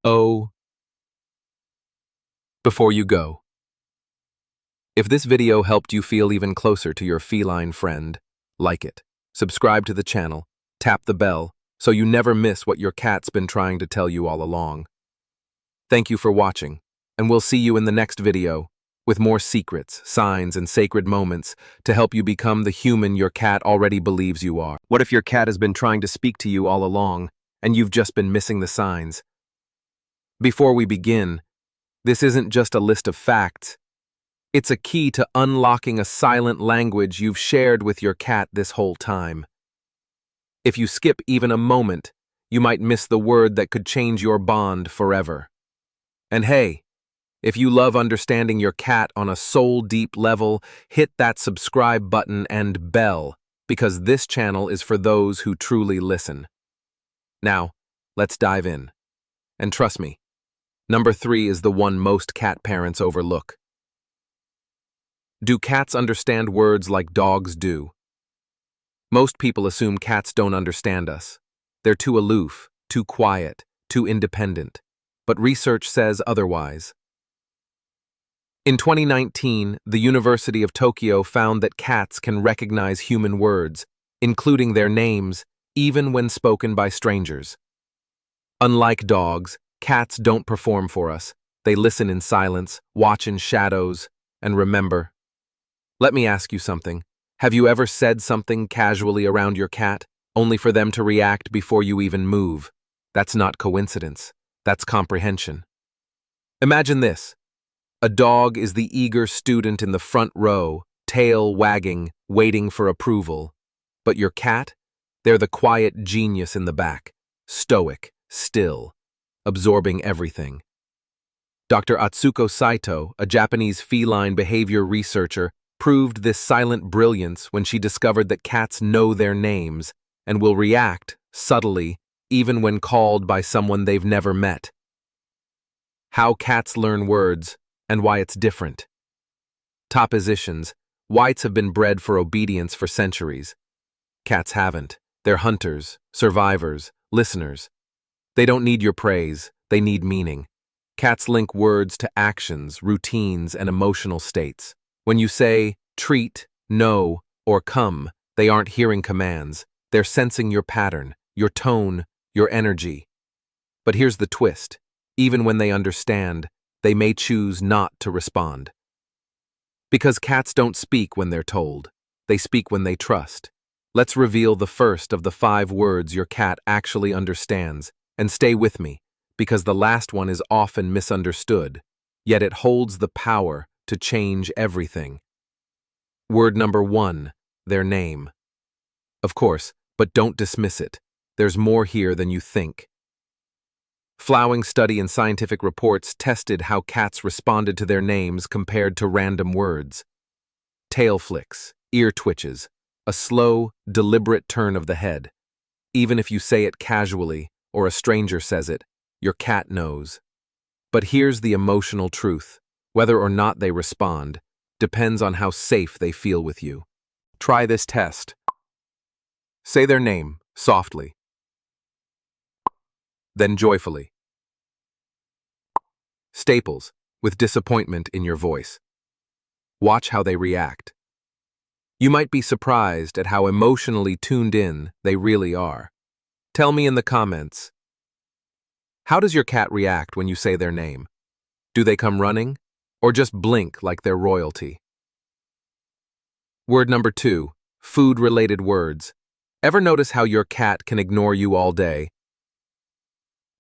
Oh, before you go. If this video helped you feel even closer to your feline friend, like it, subscribe to the channel, tap the bell, so you never miss what your cat's been trying to tell you all along. Thank you for watching, and we'll see you in the next video, with more secrets, signs, and sacred moments to help you become the human your cat already believes you are. What if your cat has been trying to speak to you all along, and you've just been missing the signs? Before we begin, this isn't just a list of facts. It's a key to unlocking a silent language you've shared with your cat this whole time. If you skip even a moment, you might miss the word that could change your bond forever. And hey, if you love understanding your cat on a soul-deep level, hit that subscribe button and bell, because this channel is for those who truly listen. Now, let's dive in. And trust me, number 3 is the one most cat parents overlook. Do cats understand words like dogs do? Most people assume cats don't understand us. They're too aloof, too quiet, too independent. But research says otherwise. In 2019, the University of Tokyo found that cats can recognize human words, including their names, even when spoken by strangers. Unlike dogs, cats don't perform for us. They listen in silence, watch in shadows, and remember. Let me ask you something. Have you ever said something casually around your cat, only for them to react before you even move? That's not coincidence. That's comprehension. Imagine this. A dog is the eager student in the front row, tail wagging, waiting for approval. But your cat? They're the quiet genius in the back, stoic, still, absorbing everything. Dr. Atsuko Saito, a Japanese feline behavior researcher, proved this silent brilliance when she discovered that cats know their names and will react, subtly, even when called by someone they've never met. How cats learn words, and why it's different. Top positions. Whites have been bred for obedience for centuries. Cats haven't. They're hunters, survivors, listeners. They don't need your praise, they need meaning. Cats link words to actions, routines, and emotional states. When you say, treat, no, or come, they aren't hearing commands. They're sensing your pattern, your tone, your energy. But here's the twist. Even when they understand, they may choose not to respond. Because cats don't speak when they're told. They speak when they trust. Let's reveal the first of the 5 words your cat actually understands. And stay with me, because the last one is often misunderstood, yet it holds the power to change everything. Word number 1, their name. Of course, but don't dismiss it. There's more here than you think. Flowing study and scientific reports tested how cats responded to their names compared to random words. Tail flicks, ear twitches, a slow, deliberate turn of the head. Even if you say it casually or a stranger says it, your cat knows. But here's the emotional truth. Whether or not they respond depends on how safe they feel with you. Try this test. Say their name, softly. Then joyfully. Staples, with disappointment in your voice. Watch how they react. You might be surprised at how emotionally tuned in they really are. Tell me in the comments. How does your cat react when you say their name? Do they come running? Or just blink like they're royalty? Word number 2, food-related words. Ever notice how your cat can ignore you all day?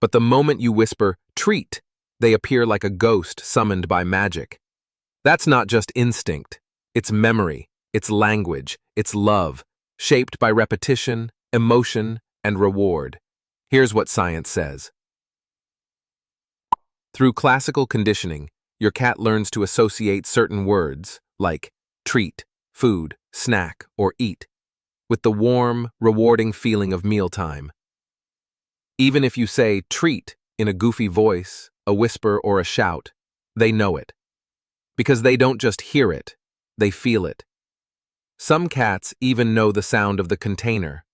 But the moment you whisper, treat, they appear like a ghost summoned by magic. That's not just instinct. It's memory, it's language, it's love, shaped by repetition, emotion, and reward. Here's what science says. Through classical conditioning, your cat learns to associate certain words, like treat, food, snack, or eat, with the warm, rewarding feeling of mealtime. Even if you say treat in a goofy voice, a whisper, or a shout, they know it. Because they don't just hear it, they feel it. Some cats even know the sound of the container,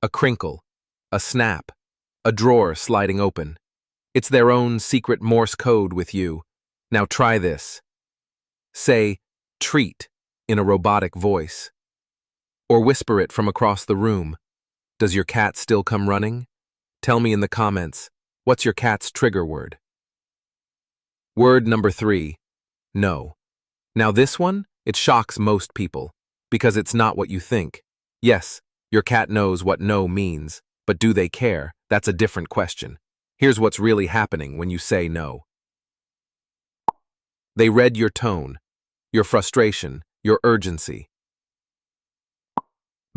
a crinkle, a snap, a drawer sliding open. It's their own secret Morse code with you. Now try this. Say, treat, in a robotic voice. Or whisper it from across the room. Does your cat still come running? Tell me in the comments, what's your cat's trigger word? Word number 3, no. Now this one, it shocks most people, because it's not what you think. Yes, your cat knows what no means, but do they care? That's a different question. Here's what's really happening when you say no. They read your tone, your frustration, your urgency.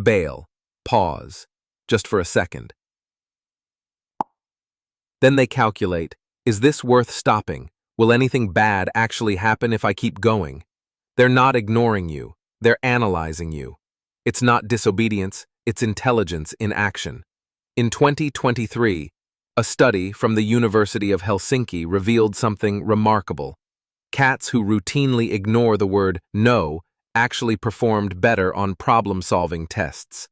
Bail, pause, just for a second. Then they calculate, is this worth stopping? Will anything bad actually happen if I keep going? They're not ignoring you, they're analyzing you. It's not disobedience, it's intelligence in action. In 2023, a study from the University of Helsinki revealed something remarkable. Cats who routinely ignore the word no actually performed better on problem-solving tests.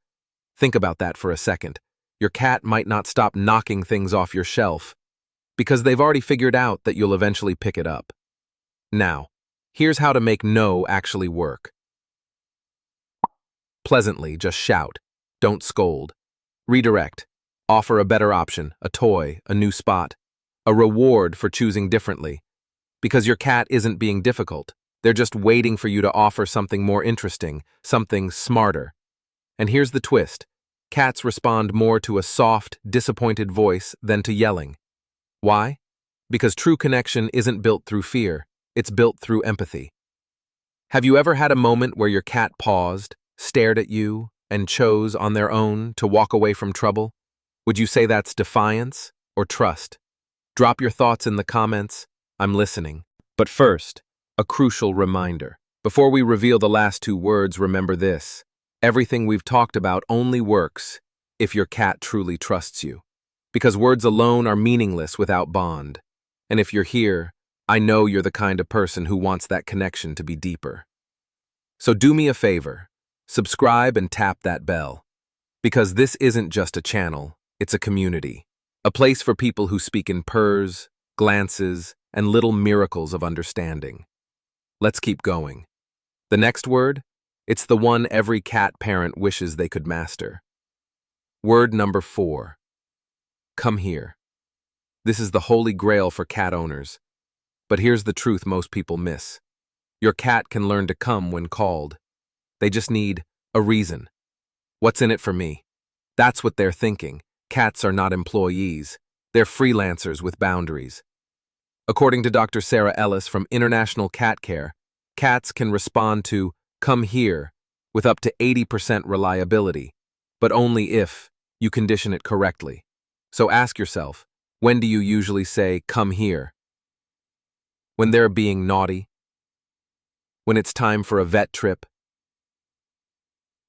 Think about that for a second. Your cat might not stop knocking things off your shelf because they've already figured out that you'll eventually pick it up. Now, here's how to make no actually work. Pleasantly, just shout. Don't scold. Redirect. Offer a better option, a toy, a new spot, a reward for choosing differently. Because your cat isn't being difficult. They're just waiting for you to offer something more interesting, something smarter. And here's the twist. Cats respond more to a soft, disappointed voice than to yelling. Why? Because true connection isn't built through fear, it's built through empathy. Have you ever had a moment where your cat paused, stared at you, and chose on their own to walk away from trouble? Would you say that's defiance or trust? Drop your thoughts in the comments. I'm listening. But first, a crucial reminder. Before we reveal the last 2 words, remember this. Everything we've talked about only works if your cat truly trusts you. Because words alone are meaningless without bond. And if you're here, I know you're the kind of person who wants that connection to be deeper. So do me a favor. Subscribe and tap that bell. Because this isn't just a channel, it's a community. A place for people who speak in purrs, glances, and little miracles of understanding. Let's keep going. The next word? It's the one every cat parent wishes they could master. Word number 4. Come here. This is the holy grail for cat owners. But here's the truth most people miss. Your cat can learn to come when called. They just need a reason. What's in it for me? That's what they're thinking. Cats are not employees. They're freelancers with boundaries. According to Dr. Sarah Ellis from International Cat Care, cats can respond to "come here" with up to 80% reliability, but only if you condition it correctly. So ask yourself, when do you usually say "come here"? When they're being naughty? When it's time for a vet trip?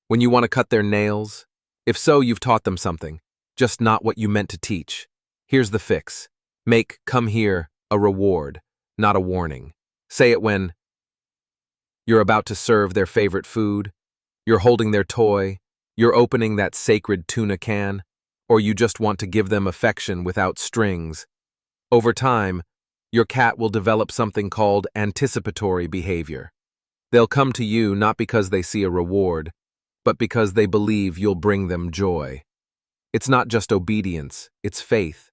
When you want to cut their nails? If so, you've taught them something, just not what you meant to teach. Here's the fix. Make "come here" a reward, not a warning. Say it when you're about to serve their favorite food, you're holding their toy, you're opening that sacred tuna can, or you just want to give them affection without strings. Over time, your cat will develop something called anticipatory behavior. They'll come to you not because they see a reward, but because they believe you'll bring them joy. It's not just obedience, it's faith.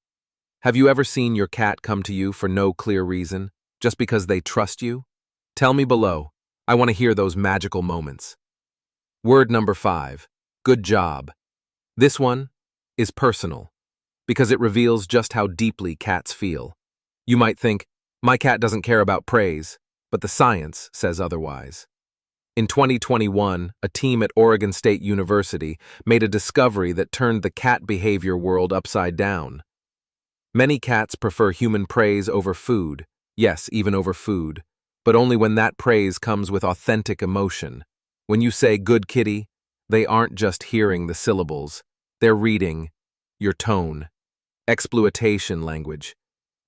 Have you ever seen your cat come to you for no clear reason, just because they trust you? Tell me below. I want to hear those magical moments. Word number 5. Good job. This one is personal, because it reveals just how deeply cats feel. You might think, my cat doesn't care about praise, but the science says otherwise. In 2021, a team at Oregon State University made a discovery that turned the cat behavior world upside down. Many cats prefer human praise over food, yes, even over food, but only when that praise comes with authentic emotion. When you say, "good kitty," they aren't just hearing the syllables, they're reading your tone, exploitation language,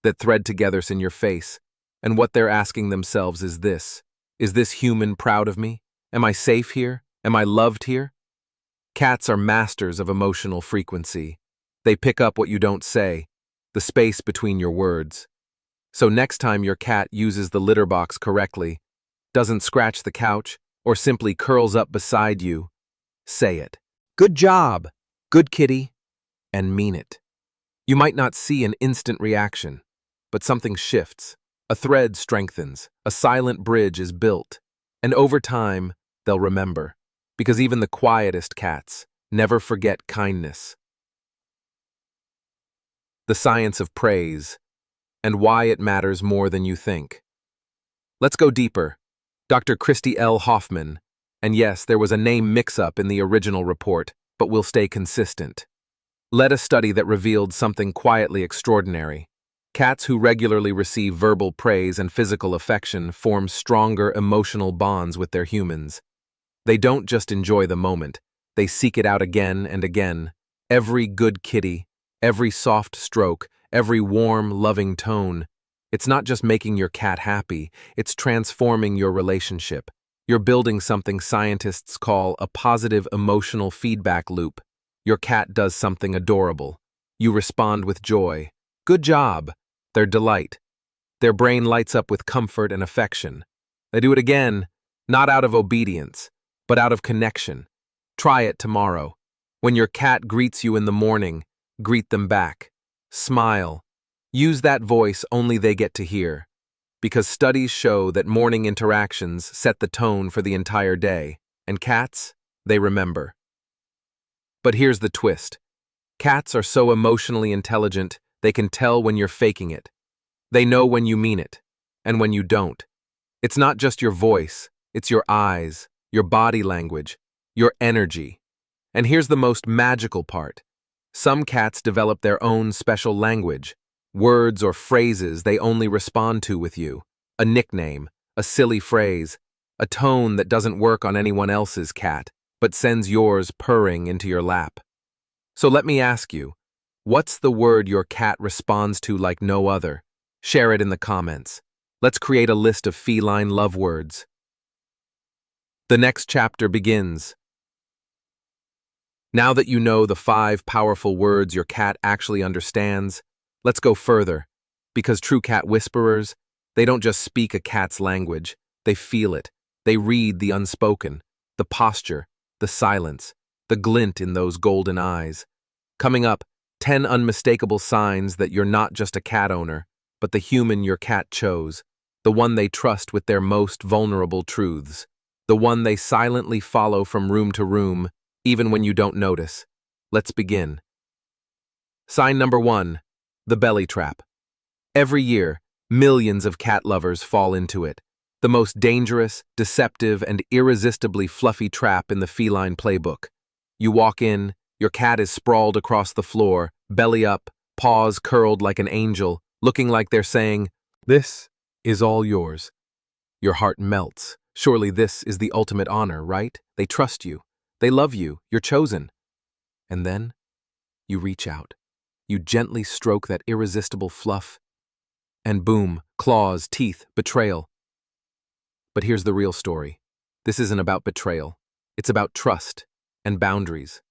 that thread together in your face, and what they're asking themselves is this: is this human proud of me? Am I safe here? Am I loved here? Cats are masters of emotional frequency. They pick up what you don't say. the space between your words. So next time your cat uses the litter box correctly, doesn't scratch the couch, or simply curls up beside you, say it. Good job, good kitty, and mean it. You might not see an instant reaction, but something shifts. A thread strengthens, a silent bridge is built, and over time, they'll remember. Because even the quietest cats never forget kindness. The science of praise, and why it matters more than you think. Let's go deeper. Dr. Christy L. Hoffman, and yes, there was a name mix-up in the original report, but we'll stay consistent, led a study that revealed something quietly extraordinary. Cats who regularly receive verbal praise and physical affection form stronger emotional bonds with their humans. They don't just enjoy the moment, they seek it out again and again. Every good kitty, every soft stroke, every warm, loving tone. It's not just making your cat happy, it's transforming your relationship. You're building something scientists call a positive emotional feedback loop. Your cat does something adorable. You respond with joy. Good job. Their delight. Their brain lights up with comfort and affection. They do it again, not out of obedience, but out of connection. Try it tomorrow. When your cat greets you in the morning, greet them back. Smile. Use that voice only they get to hear. Because studies show that morning interactions set the tone for the entire day, and cats, they remember. But here's the twist. Cats are so emotionally intelligent, they can tell when you're faking it. They know when you mean it, and when you don't. It's not just your voice, it's your eyes, your body language, your energy. And here's the most magical part. Some cats develop their own special language, words or phrases they only respond to with you. A nickname, a silly phrase, a tone that doesn't work on anyone else's cat, but sends yours purring into your lap. So let me ask you, what's the word your cat responds to like no other? Share it in the comments. Let's create a list of feline love words. The next chapter begins. Now that you know the 5 powerful words your cat actually understands, let's go further. Because true cat whisperers, they don't just speak a cat's language, they feel it. They read the unspoken, the posture, the silence, the glint in those golden eyes. Coming up, 10 unmistakable signs that you're not just a cat owner, but the human your cat chose, the one they trust with their most vulnerable truths, the one they silently follow from room to room, even when you don't notice. Let's begin. Sign number 1, the belly trap. Every year, millions of cat lovers fall into it, the most dangerous, deceptive, and irresistibly fluffy trap in the feline playbook. You walk in, your cat is sprawled across the floor, belly up, paws curled like an angel, looking like they're saying, "This is all yours." Your heart melts. Surely this is the ultimate honor, right? They trust you. They love you. You're chosen. And then, you reach out. You gently stroke that irresistible fluff, and boom, claws, teeth, betrayal. But here's the real story. This isn't about betrayal. It's about trust and boundaries.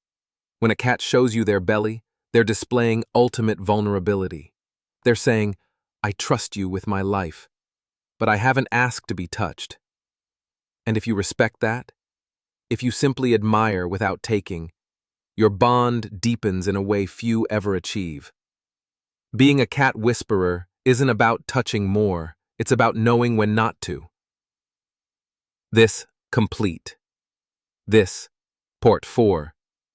When a cat shows you their belly, they're displaying ultimate vulnerability. They're saying, "I trust you with my life, but I haven't asked to be touched." And if you respect that, if you simply admire without taking, your bond deepens in a way few ever achieve. Being a cat whisperer isn't about touching more, it's about knowing when not to. This complete. This, Port 4.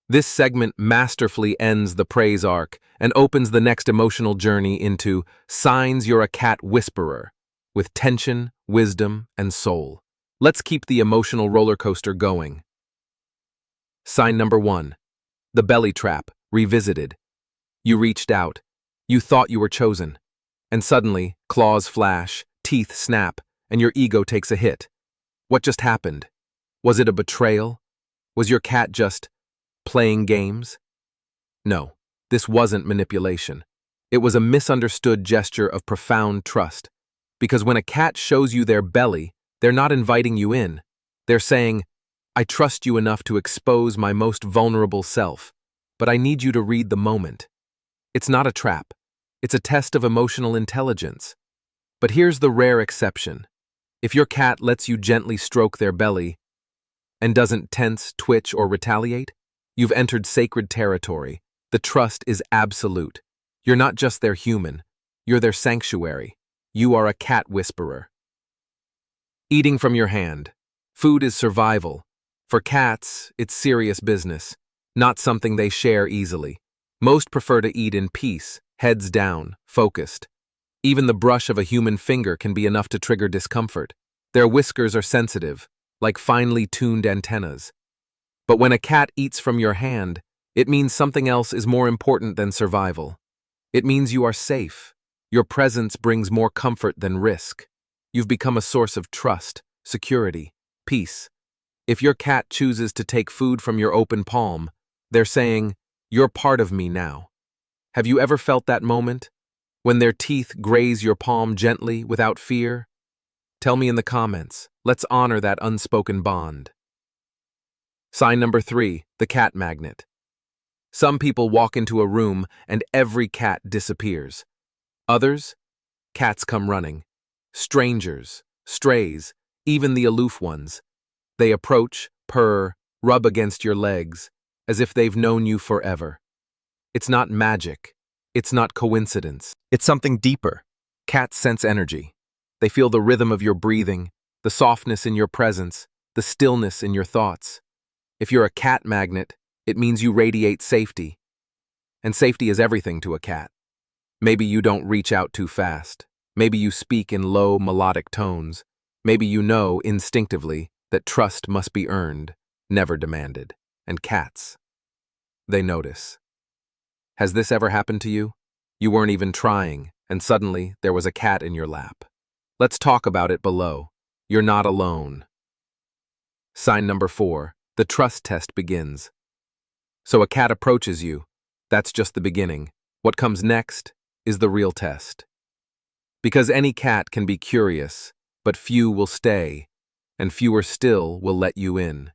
This segment masterfully ends the praise arc and opens the next emotional journey into signs you're a cat whisperer, with tension, wisdom, and soul. Let's keep the emotional roller coaster going. Sign number 1. The belly trap, revisited. You reached out. You thought you were chosen. And suddenly, claws flash, teeth snap, and your ego takes a hit. What just happened? Was it a betrayal? Was your cat just playing games? No, this wasn't manipulation. It was a misunderstood gesture of profound trust. Because when a cat shows you their belly, they're not inviting you in. They're saying, "I trust you enough to expose my most vulnerable self, but I need you to read the moment." It's not a trap. It's a test of emotional intelligence. But here's the rare exception. If your cat lets you gently stroke their belly and doesn't tense, twitch, or retaliate, you've entered sacred territory. The trust is absolute. You're not just their human, you're their sanctuary. You are a cat whisperer. Eating from your hand. Food is survival. For cats, it's serious business, not something they share easily. Most prefer to eat in peace, heads down, focused. Even the brush of a human finger can be enough to trigger discomfort. Their whiskers are sensitive, like finely tuned antennas. But when a cat eats from your hand, it means something else is more important than survival. It means you are safe. Your presence brings more comfort than risk. You've become a source of trust, security, peace. If your cat chooses to take food from your open palm, they're saying, "You're part of me now." Have you ever felt that moment? When their teeth graze your palm gently, without fear? Tell me in the comments. Let's honor that unspoken bond. Sign number 3, the cat magnet. Some people walk into a room and every cat disappears. Others, cats come running. Strangers, strays, even the aloof ones. They approach, purr, rub against your legs, as if they've known you forever. It's not magic. It's not coincidence. It's something deeper. Cats sense energy. They feel the rhythm of your breathing, the softness in your presence, the stillness in your thoughts. If you're a cat magnet, it means you radiate safety. And safety is everything to a cat. Maybe you don't reach out too fast. Maybe you speak in low, melodic tones. Maybe you know, instinctively, that trust must be earned, never demanded. And cats, they notice. Has this ever happened to you? You weren't even trying, and suddenly there was a cat in your lap. Let's talk about it below. You're not alone. Sign number 4, the trust test begins. So a cat approaches you. That's just the beginning. What comes next is the real test. Because any cat can be curious, but few will stay, and fewer still will let you in.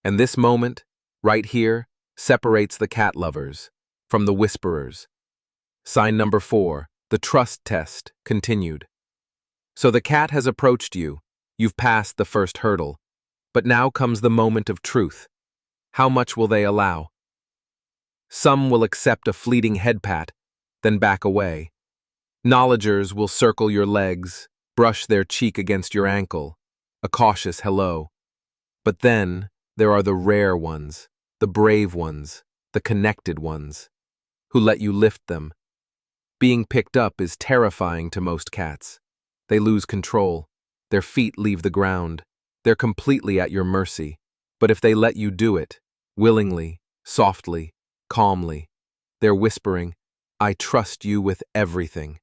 And this moment, right here, separates the cat lovers from the whisperers. Sign number 4, the trust test continued. So the cat has approached you. You've passed the first hurdle. But now comes the moment of truth. How much will they allow? Some will accept a fleeting head pat, then back away. Knowledgers will circle your legs, brush their cheek against your ankle, a cautious hello. But then there are the rare ones, the brave ones, the connected ones, who let you lift them. Being picked up is terrifying to most cats. They lose control. Their feet leave the ground. They're completely at your mercy. But if they let you do it, willingly, softly, calmly, they're whispering, "I trust you with everything."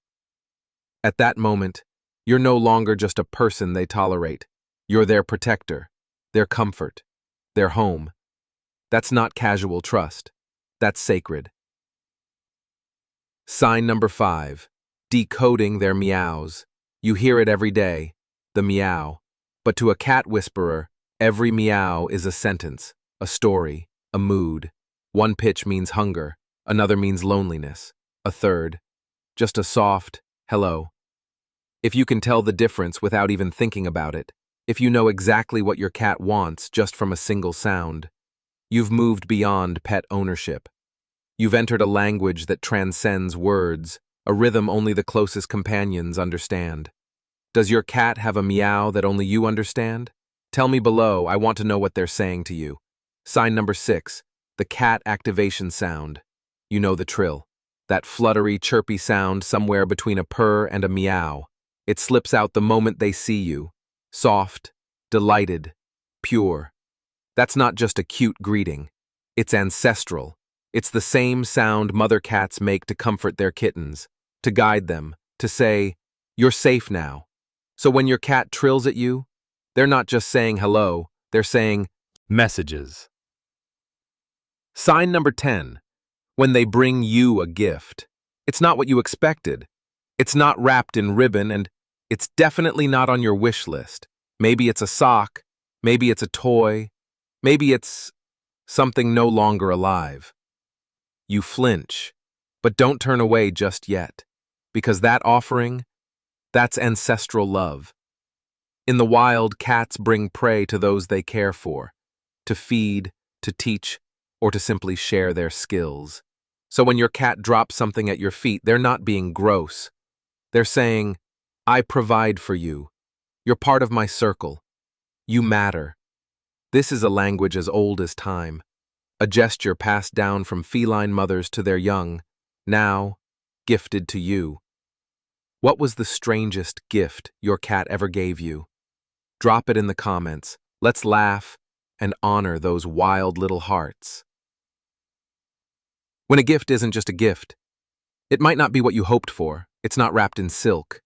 At that moment, you're no longer just a person they tolerate. You're their protector, their comfort, their home. That's not casual trust. That's sacred. Sign number 5, decoding their meows. You hear it every day, the meow. But to a cat whisperer, every meow is a sentence, a story, a mood. One pitch means hunger, another means loneliness, a third, just a soft hello. If you can tell the difference without even thinking about it, if you know exactly what your cat wants just from a single sound, you've moved beyond pet ownership. You've entered a language that transcends words, a rhythm only the closest companions understand. Does your cat have a meow that only you understand? Tell me below, I want to know what they're saying to you. Sign number 6, the cat activation sound. You know the trill. That fluttery, chirpy sound somewhere between a purr and a meow. It slips out the moment they see you. Soft, delighted, pure. That's not just a cute greeting. It's ancestral. It's the same sound mother cats make to comfort their kittens, to guide them, to say, "You're safe now." So when your cat trills at you, they're not just saying hello, they're saying messages. Sign number 10, when they bring you a gift. It's not what you expected. It's not wrapped in ribbon, and it's definitely not on your wish list. Maybe it's a sock, maybe it's a toy, maybe it's something no longer alive. You flinch, But don't turn away just yet, because that offering, that's ancestral love. In the wild, cats bring prey to those they care for, to feed, to teach, or to simply share their skills. So when your cat drops something at your feet, they're not being gross. They're saying, I provide for you. You're part of my circle. You matter. This is a language as old as time, a gesture passed down from feline mothers to their young, now gifted to you. What was the strangest gift your cat ever gave you? Drop it in the comments. Let's laugh and honor those wild little hearts. When a gift isn't just a gift, it might not be what you hoped for. It's not wrapped in silk.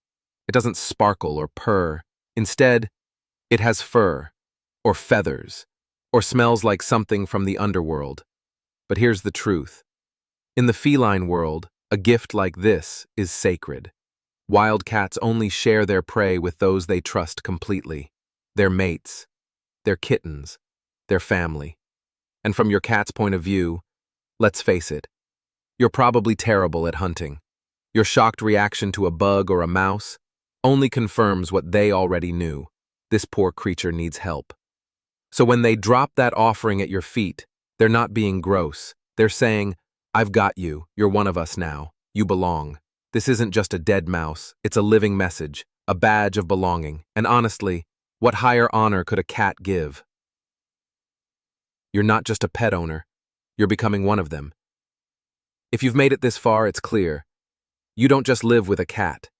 It doesn't sparkle or purr. Instead, it has fur, or feathers, or smells like something from the underworld. But here's the truth. In the feline world, a gift like this is sacred. Wild cats only share their prey with those they trust completely. Their mates, their kittens, their family. And from your cat's point of view, let's face it, you're probably terrible at hunting. Your shocked reaction to a bug or a mouse only confirms what they already knew. This poor creature needs help. So when they drop that offering at your feet, they're not being gross. They're saying, I've got you. You're one of us now. You belong. This isn't just a dead mouse. It's a living message, a badge of belonging. And honestly, what higher honor could a cat give? You're not just a pet owner. You're becoming one of them. If you've made it this far, it's clear. You don't just live with a cat.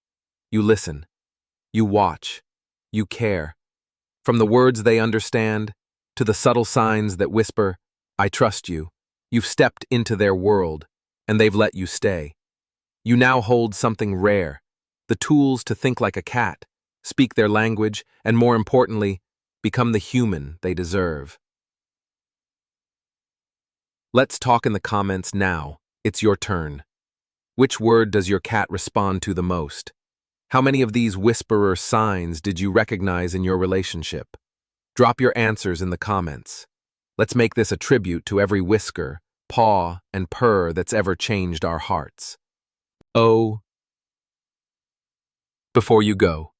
You listen. You watch. You care. From the words they understand, to the subtle signs that whisper, I trust you, you've stepped into their world, and they've let you stay. You now hold something rare, the tools to think like a cat, speak their language, and more importantly, become the human they deserve. Let's talk in the comments now. It's your turn. Which word does your cat respond to the most? How many of these whisperer signs did you recognize in your relationship? Drop your answers in the comments. Let's make this a tribute to every whisker, paw, and purr that's ever changed our hearts. Oh, before you go,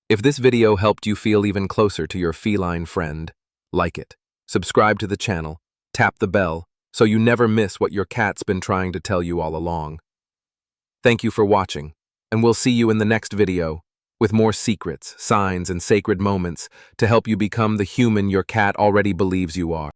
if this video helped you feel even closer to your feline friend, like it, subscribe to the channel, tap the bell, so you never miss what your cat's been trying to tell you all along. Thank you for watching, and we'll see you in the next video with more secrets, signs, and sacred moments to help you become the human your cat already believes you are.